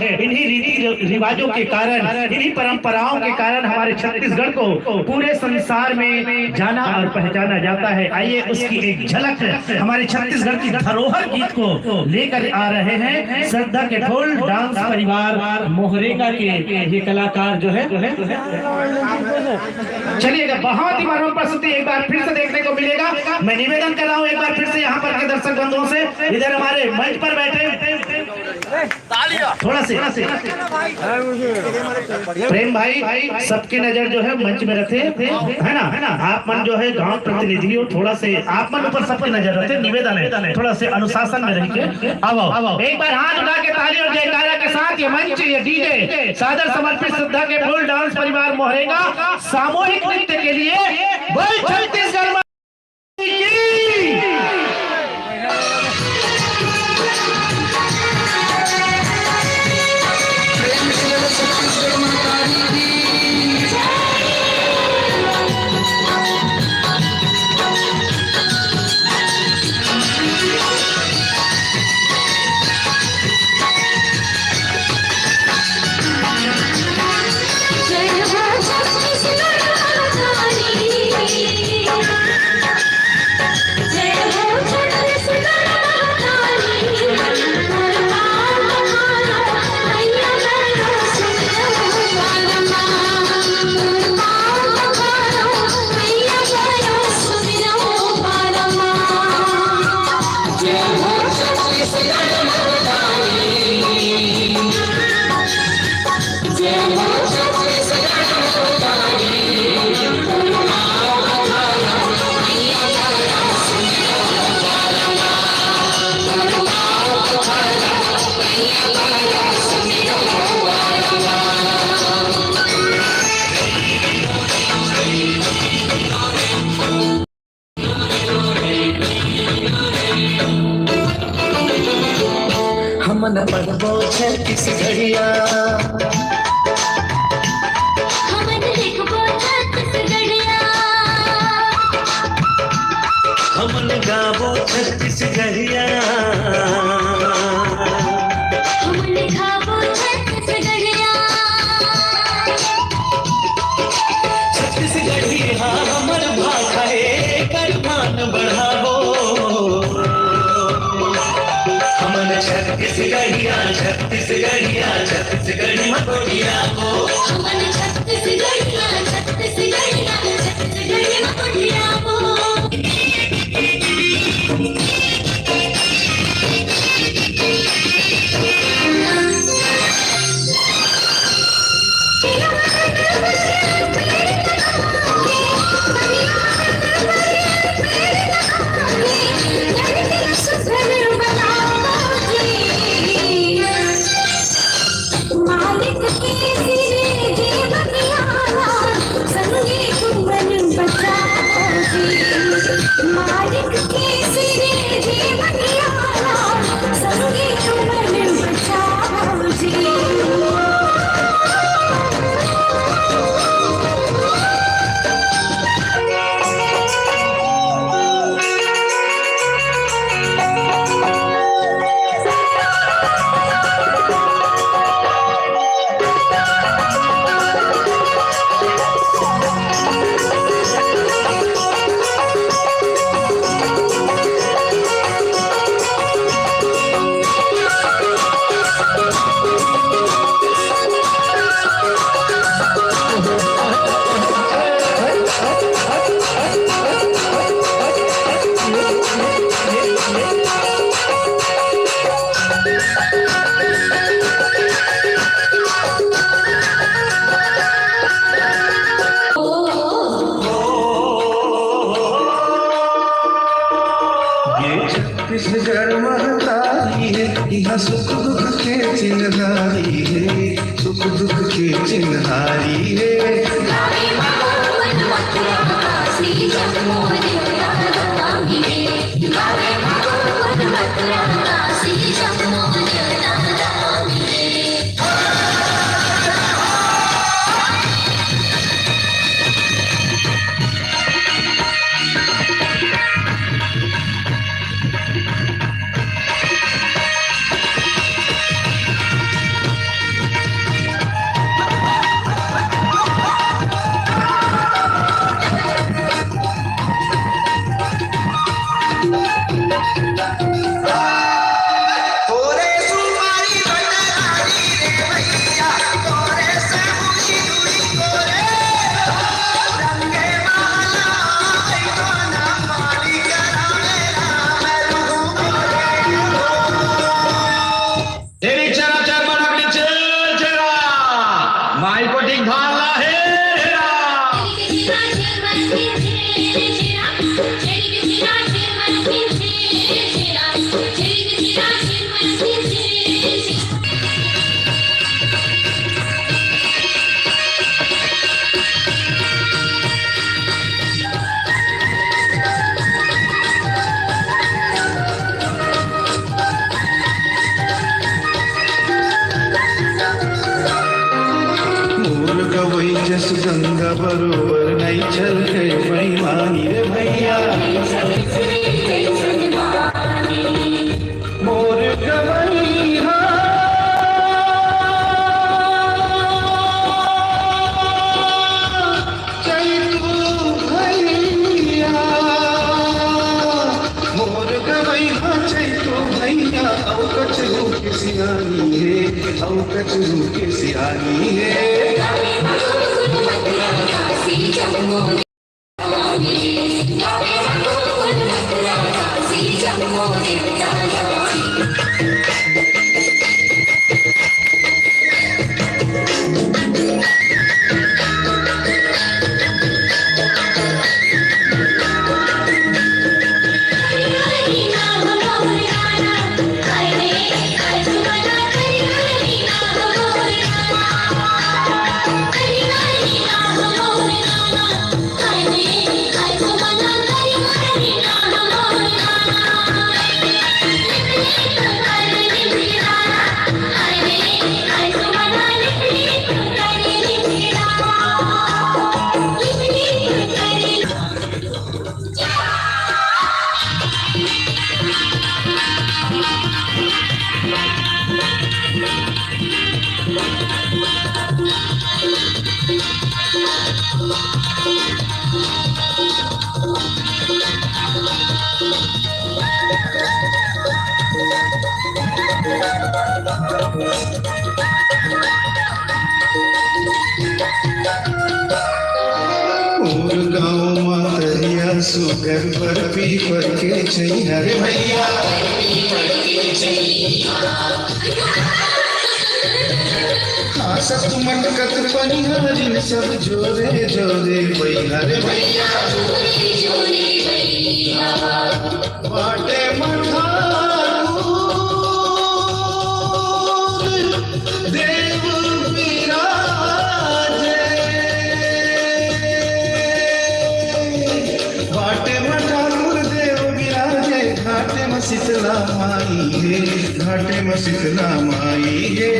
इन्हीं रीति रिवाजों के कारण, इन्हीं परंपराओं के कारण हमारे छत्तीसगढ़ को पूरे संसार में जाना और पहचाना जाता है। आइए उसकी एक झलक हमारे छत्तीसगढ़ की धरोहर गीत को लेकर आ रहे हैं श्रद्धा के ढोल डांस परिवार मोहरेगा के ये कलाकार जो है। चलिएगा, बहुत ही मनोरम प्रस्तुति एक बार फिर से देखने को मिलेगा। मैं निवेदन कर रहा हूँ एक बार फिर से यहाँ पर के दर्शक बंधुओं से, इधर हमारे मंच पर बैठे थोड़ा से प्रेम भाई, सबकी नजर जो है मंच में रखे है ना। आप मन जो है गांव प्रतिनिधि हो, थोड़ा से आप मन ऊपर सबकी नजर रखे, निवेदन है थोड़ा से अनुशासन में रह के आओ। एक बार हाथ उठा के ताली और जयकारा के साथ ये मंच, ये डीजे सादर समर्पित श्रद्धा के ढोल डांस परिवार मोहरेगा सामूहिक नृत्य के लिए बोल छत्तीसगढ़ हमन पढ़बो छत्तीसगढ़िया, हमन लिखबो छत्तीसगढ़िया, हमन गाबो छत्तीसगढ़िया, हमन खाबो छत्तीसगढ़िया। छत्तीसगढ़िया हमर भाषा एकर मान बढ़ाबो। छत्तीसगढ़िया छत्तीसगढ़िया छत्तीसगढ़ी मकोड़िया को, हमन छत्तीसगढ़िया छत्तीसगढ़िया छत्तीसगढ़ी मकोड़िया को। छत्तीसगढ़ महतारी है, यहाँ सुख दुख के चिन्हारी है, सुख दुख के चिन्हारी है। मोर गवई जस गंगा बरोबर नहीं चल गए बेईमानी रे भैया मोर गवई मोर गवई चैतो भैया औ कचरू के सियानी है औ कचरू के सियानी है और गाँव मातरिया सुगर बर्फी पर के छैया रे भैया खासत मटकत पनिहारिन सब जोरे जोरे भैया रे भैया बाटे मठार देव विराजे बाटे मठार देव विराजे घाटे में शीतला माई है घाटे में शीतला माई है